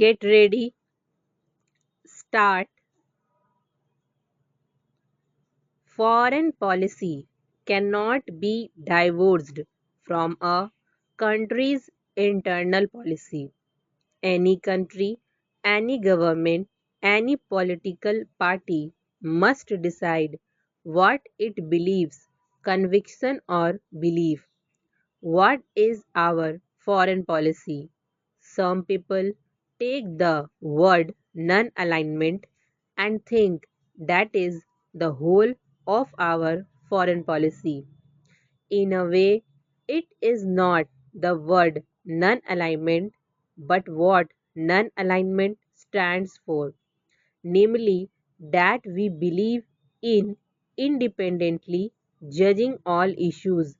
Get ready, start. Foreign policy cannot be divorced from a country's internal policy. Any country, any government, any political party must decide what it believes, conviction or belief. What is our foreign policy? Some people take the word non alignment and think that is the whole of our foreign policy. In a way, it is not the word non alignment, but what non alignment stands for, namely, that we believe in independently judging all issues.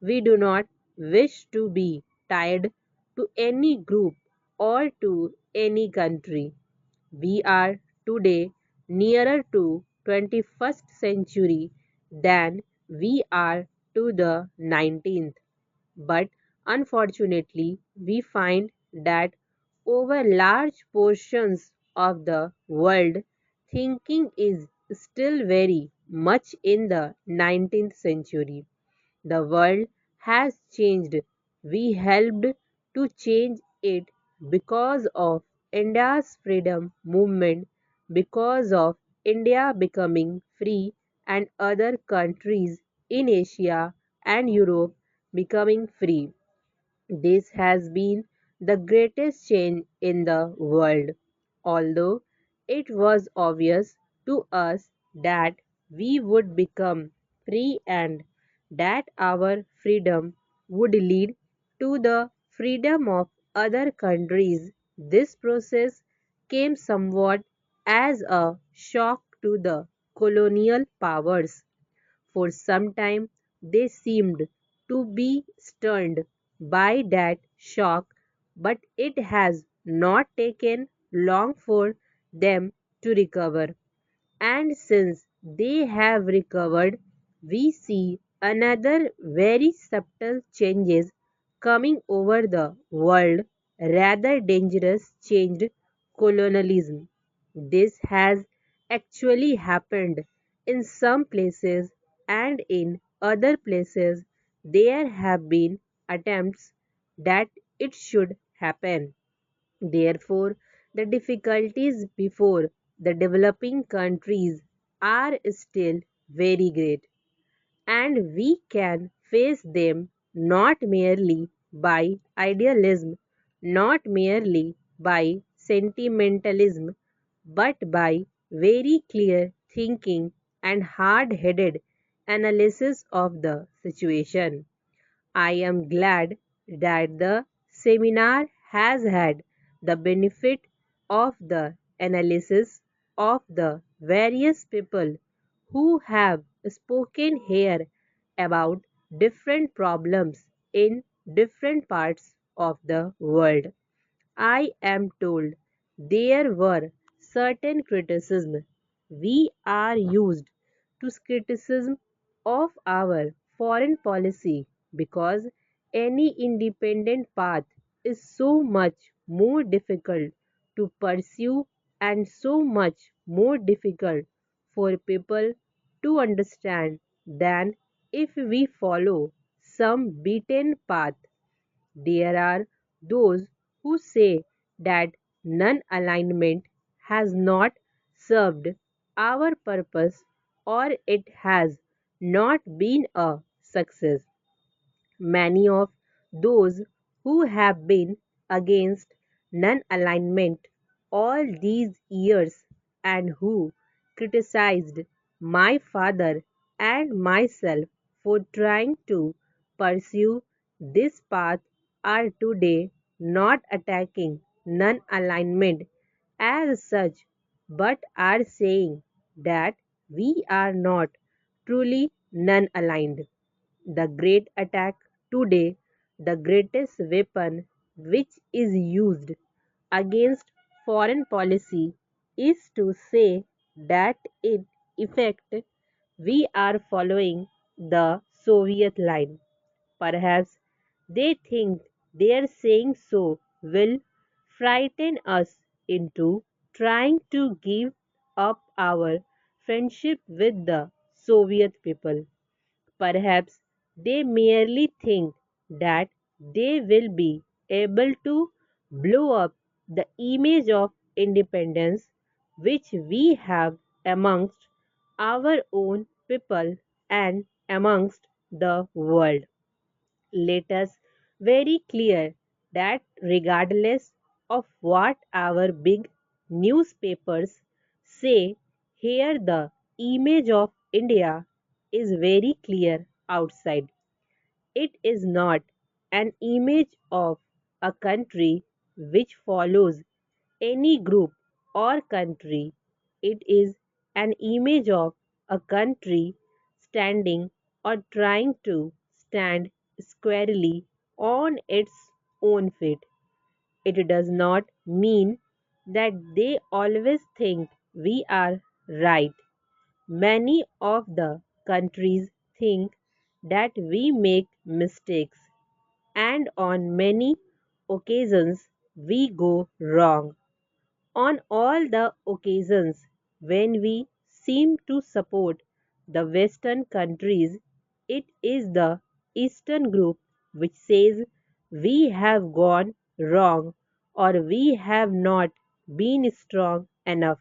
We do not wish to be tied to any group or to any country. We are today nearer to 21st century than we are to the 19th. But unfortunately, we find that over large portions of the world, thinking is still very much in the 19th century. The world has changed. We helped to change it because of India's freedom movement, because of India becoming free and other countries in Asia and Europe becoming free. This has been the greatest change in the world. Although it was obvious to us that we would become free and that our freedom would lead to the freedom of other countries, this process came somewhat as a shock to the colonial powers. For some time they seemed to be stunned by that shock, but it has not taken long for them to recover. And since they have recovered, we see another very subtle changes coming over the world, rather dangerous changed colonialism. This has actually happened in some places, and in other places there have been attempts that it should happen. Therefore, the difficulties before the developing countries are still very great, and we can face them not merely by idealism, not merely by sentimentalism, but by very clear thinking and hard headed analysis of the situation. I am glad that the seminar has had the benefit of the analysis of the various people who have spoken here about different problems in different parts of the world. I am told there were certain criticisms. We are used to criticism of our foreign policy because any independent path is so much more difficult to pursue and so much more difficult for people to understand than if we follow some beaten path. There are those who say that non alignment has not served our purpose or it has not been a success. Many of those who have been against non alignment all these years and who criticized my father and myself for trying to pursue this path are today not attacking non alignment as such, but are saying that we are not truly non aligned. The great attack today, the greatest weapon which is used against foreign policy, is to say that in effect we are following the Soviet line. Perhaps they think their saying so will frighten us into trying to give up our friendship with the Soviet people. Perhaps they merely think that they will be able to blow up the image of independence which we have amongst our own people and amongst the world. Let us very clear that regardless of what our big newspapers say, here the image of India is very clear outside. It is not an image of a country which follows any group or country. It is an image of a country standing or trying to stand squarely on its own feet. It does not mean that they always think we are right. Many of the countries think that we make mistakes, and on many occasions we go wrong. On all the occasions when we seem to support the Western countries, it is the Eastern group which says we have gone wrong or we have not been strong enough.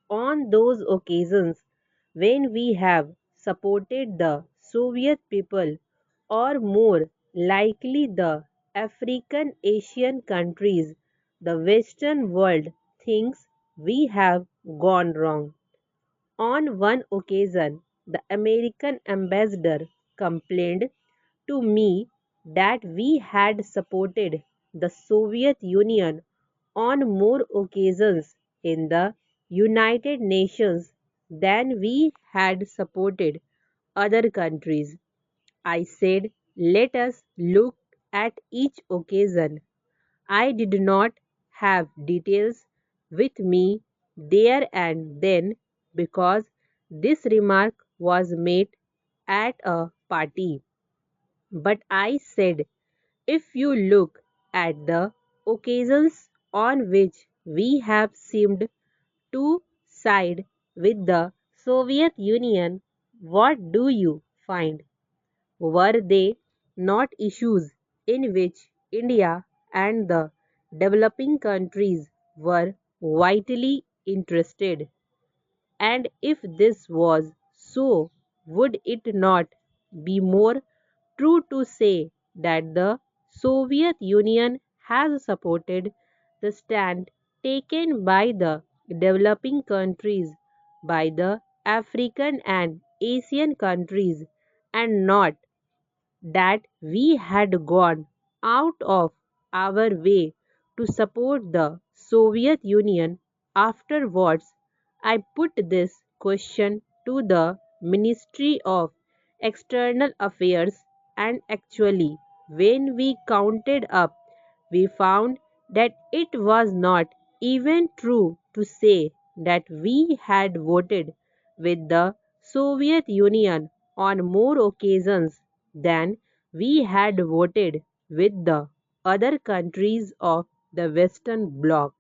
On those occasions when we have supported the Soviet people, or more likely the African Asian countries, the Western world thinks we have gone wrong. On one occasion, the American ambassador complained to me that we had supported the Soviet Union on more occasions in the United Nations than we had supported other countries. I said, let us look at each occasion. I did not have details with me there and then because this remark was made at a party. But I said, if you look at the occasions on which we have seemed to side with the Soviet Union, what do you find? Were they not issues in which India and the developing countries were vitally interested? And if this was so, would it not be more true to say that the Soviet Union has supported the stand taken by the developing countries, by the African and Asian countries, and not that we had gone out of our way to support the Soviet Union? Afterwards, I put this question to the Ministry of External Affairs, and actually, when we counted up, we found that it was not even true to say that we had voted with the Soviet Union on more occasions than we had voted with the other countries of the Western Bloc.